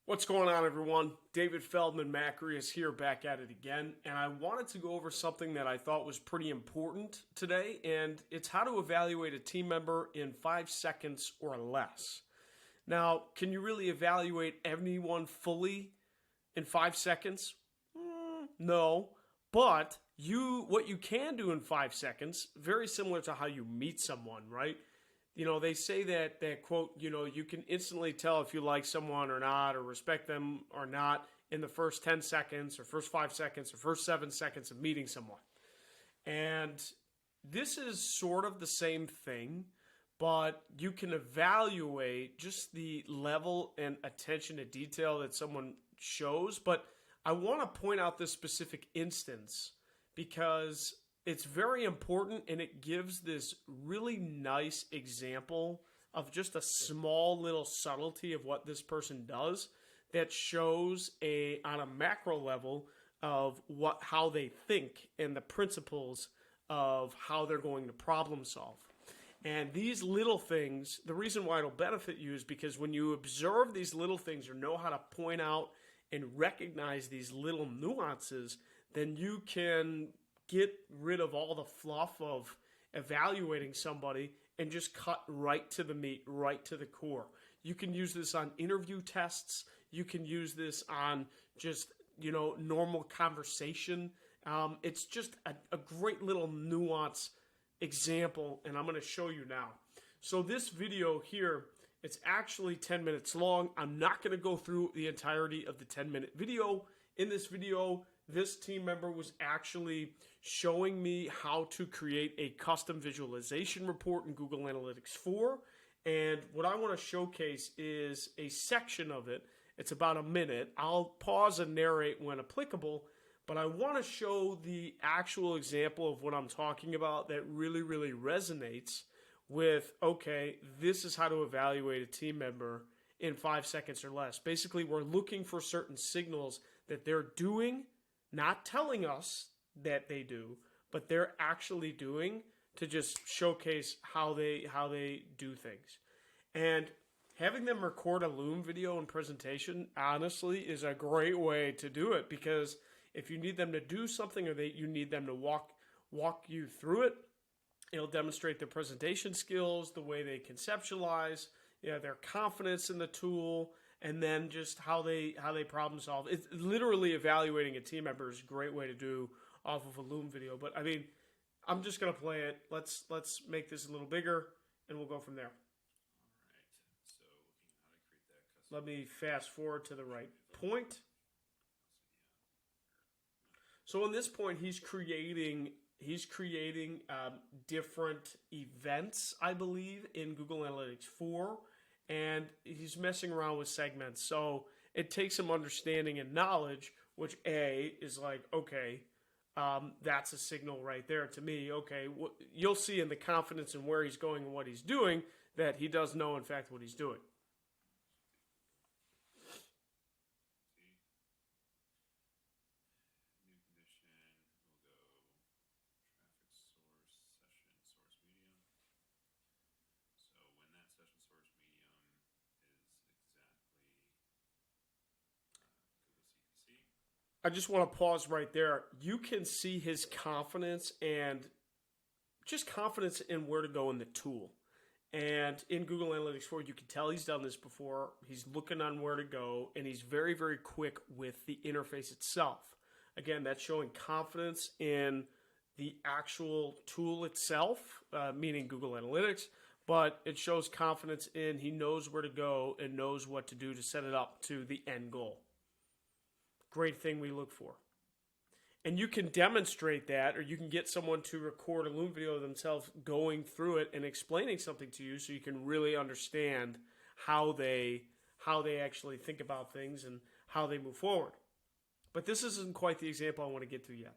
What's going on, everyone? David Feldman-Makrias here, back at it again, and I wanted to go over something that I thought was pretty important today, and it's how to evaluate a team member in 5 seconds or less. Now, can you really evaluate anyone fully in 5 seconds? No, but what you can do in 5 seconds, very similar to how you meet someone, right? They say that quote, you can instantly tell if you like someone or not, or respect them or not in the first 10 seconds or first 5 seconds or first 7 seconds of meeting someone. And this is sort of the same thing, but you can evaluate just the level and attention to detail that someone shows. But I want to point out this specific instance because it's very important, and it gives this really nice example of just a small little subtlety of what this person does that shows on a macro level of how they think and the principles of how they're going to problem solve. And these little things, the reason why it'll benefit you is because when you observe these little things or know how to point out and recognize these little nuances, then you can get rid of all the fluff of evaluating somebody and just cut right to the meat, right to the core. You can use this on interview tests. You can use this on just, normal conversation. It's just a great little nuance example, and I'm going to show you now. So this video here, it's actually 10 minutes long. I'm not going to go through the entirety of the 10-minute video. In this video, this team member was actually showing me how to create a custom visualization report in Google Analytics 4. And what I want to showcase is a section of it. It's about a minute. I'll pause and narrate when applicable, but I want to show the actual example of what I'm talking about that really, really resonates with, okay, this is how to evaluate a team member in 5 seconds or less. Basically, we're looking for certain signals that they're doing, not telling us that they do, but they're actually doing to just showcase how they do things. And having them record a Loom video and presentation, honestly, is a great way to do it, because if you need them to do something or you need them to walk you through it, it'll demonstrate their presentation skills, the way they conceptualize, their confidence in the tool, and then just how they problem solve. It's literally evaluating a team member is a great way to do off of a Loom video. But I mean, I'm just gonna play it. Let's make this a little bigger, and we'll go from there. All right. So looking at how to create that custom. Let me fast forward to the right point. So in this point, he's creating different events, I believe, in Google Analytics 4. And he's messing around with segments. So it takes some understanding and knowledge, which is like, okay, that's a signal right there to me. Okay, you'll see in the confidence in where he's going and what he's doing that he does know, in fact, what he's doing. I just want to pause right there. You can see his confidence and just confidence in where to go in the tool. And in Google Analytics 4, you can tell he's done this before. He's looking on where to go, and he's very, very quick with the interface itself. Again, that's showing confidence in the actual tool itself, meaning Google Analytics, but it shows confidence in he knows where to go and knows what to do to set it up to the end goal. Great thing we look for. And you can demonstrate that, or you can get someone to record a Loom video of themselves going through it and explaining something to you so you can really understand how they actually think about things and how they move forward. But this isn't quite the example I want to get to yet.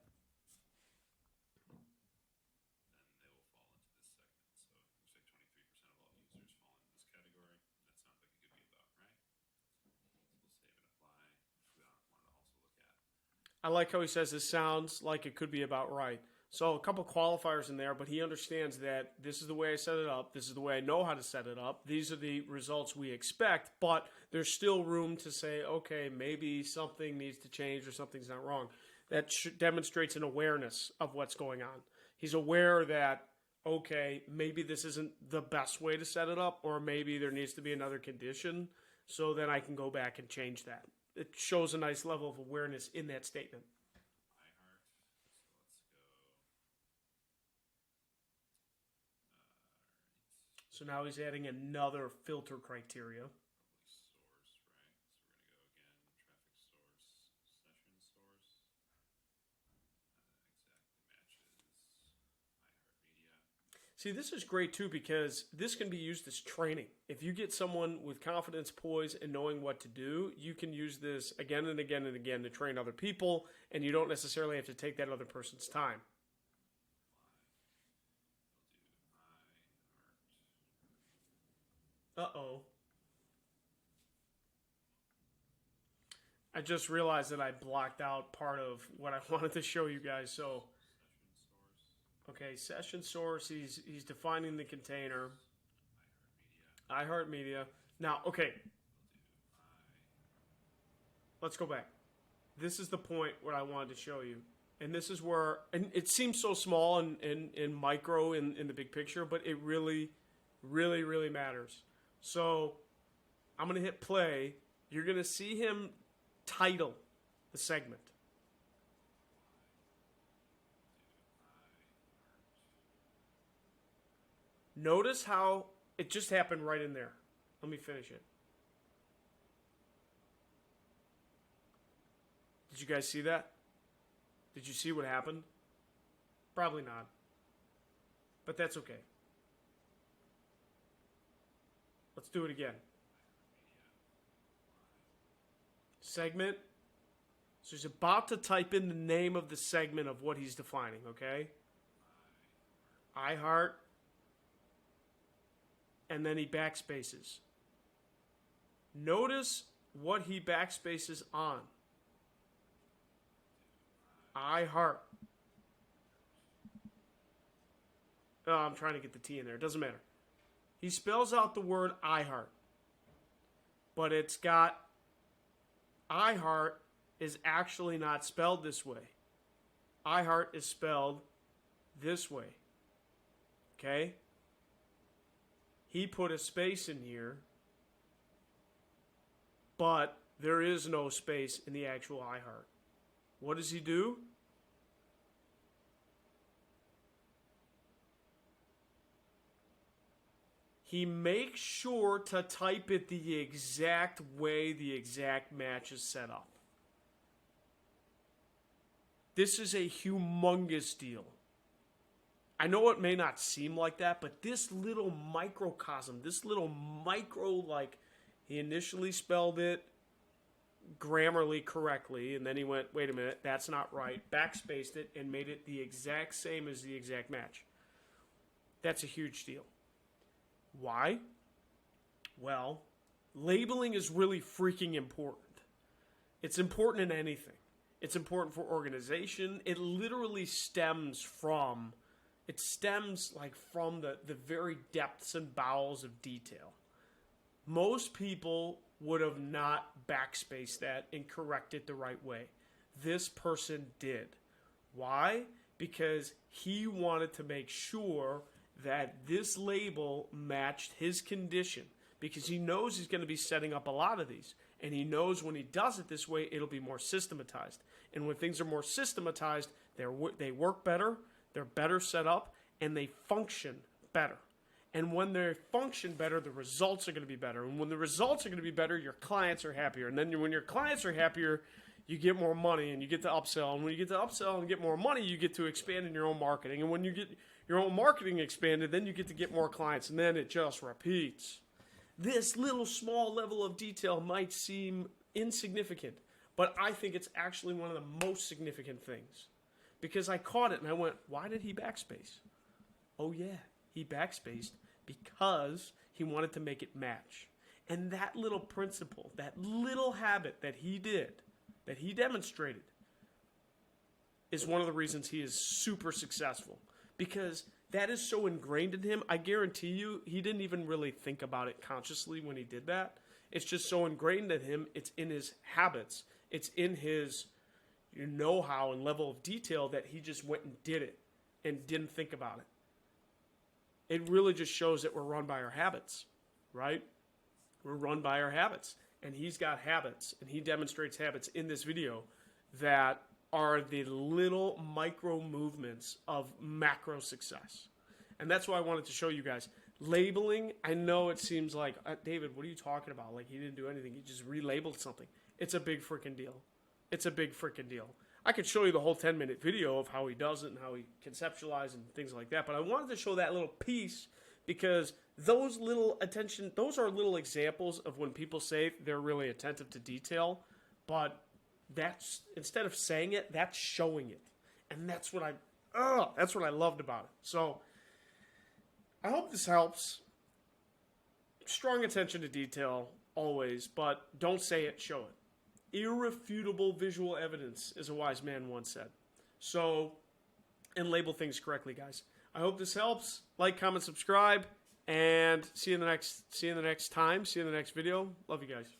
I like how he says this sounds like it could be about right. So a couple qualifiers in there, but he understands that this is the way I set it up. This is the way I know how to set it up. These are the results we expect, but there's still room to say, okay, maybe something needs to change or something's not wrong. That demonstrates an awareness of what's going on. He's aware that, okay, maybe this isn't the best way to set it up, or maybe there needs to be another condition, so then I can go back and change that. It shows a nice level of awareness in that statement. So now he's adding another filter criteria. See, this is great too because this can be used as training. If you get someone with confidence, poise, and knowing what to do, you can use this again and again and again to train other people, and you don't necessarily have to take that other person's time. Uh-oh. I just realized that I blocked out part of what I wanted to show you guys. So, okay, session source, he's defining the container. iHeartMedia. Now, okay, let's go back. This is the point what I wanted to show you. And this is where, and it seems so small and micro in the big picture, but it really, really, really matters. So I'm going to hit play. You're going to see him title the segment. Notice how it just happened right in there. Let me finish it. Did you guys see that? Did you see what happened? Probably not. But that's okay. Let's do it again. Segment. So he's about to type in the name of the segment of what he's defining, okay? iHeart. And then he backspaces. Notice what he backspaces on. iHeart. Oh, I'm trying to get the T in there. It doesn't matter. He spells out the word iHeart. But it's got iHeart is actually not spelled this way. iHeart is spelled this way. Okay? He put a space in here, but there is no space in the actual iHeart. What does he do? He makes sure to type it the exact way the exact match is set up. This is a humongous deal. I know it may not seem like that, but this little microcosm, this little micro, like, he initially spelled it grammarly correctly, and then he went, wait a minute, that's not right, backspaced it, and made it the exact same as the exact match. That's a huge deal. Why? Well, labeling is really freaking important. It's important in anything. It's important for organization. It literally stems from... It stems like from the very depths and bowels of detail. Most people would have not backspaced that and corrected the right way. This person did. Why? Because he wanted to make sure that this label matched his condition. Because he knows he's going to be setting up a lot of these. And he knows when he does it this way, it'll be more systematized. And when things are more systematized, they work better. They're better set up, and they function better. And when they function better, the results are going to be better. And when the results are going to be better, your clients are happier. And then when your clients are happier, you get more money, and you get to upsell. And when you get to upsell and get more money, you get to expand in your own marketing. And when you get your own marketing expanded, then you get to get more clients. And then it just repeats. This little small level of detail might seem insignificant, but I think it's actually one of the most significant things. Because I caught it and I went, why did he backspace? Oh yeah, he backspaced because he wanted to make it match. And that little principle, that little habit that he did, that he demonstrated, is one of the reasons he is super successful, because that is so ingrained in him. I guarantee you he didn't even really think about it consciously when he did that. It's just so ingrained in him. It's in his habits. It's in his know-how and level of detail that he just went and did it and didn't think about it. It really just shows that we're run by our habits, right? We're run by our habits. And he's got habits, and he demonstrates habits in this video that are the little micro movements of macro success. And that's why I wanted to show you guys. Labeling, I know it seems like, David, what are you talking about? Like, he didn't do anything. He just relabeled something. It's a big freaking deal. It's a big freaking deal. I could show you the whole 10-minute video of how he does it and how he conceptualizes and things like that, but I wanted to show that little piece because those are little examples of when people say they're really attentive to detail, but that's, instead of saying it, that's showing it. And that's what I loved about it. So I hope this helps. Strong attention to detail always, but don't say it, show it. Irrefutable visual evidence, as a wise man once said. So, and label things correctly, guys. I hope this helps. Like, comment, subscribe, and see you in the next time. See you in the next video. Love you guys.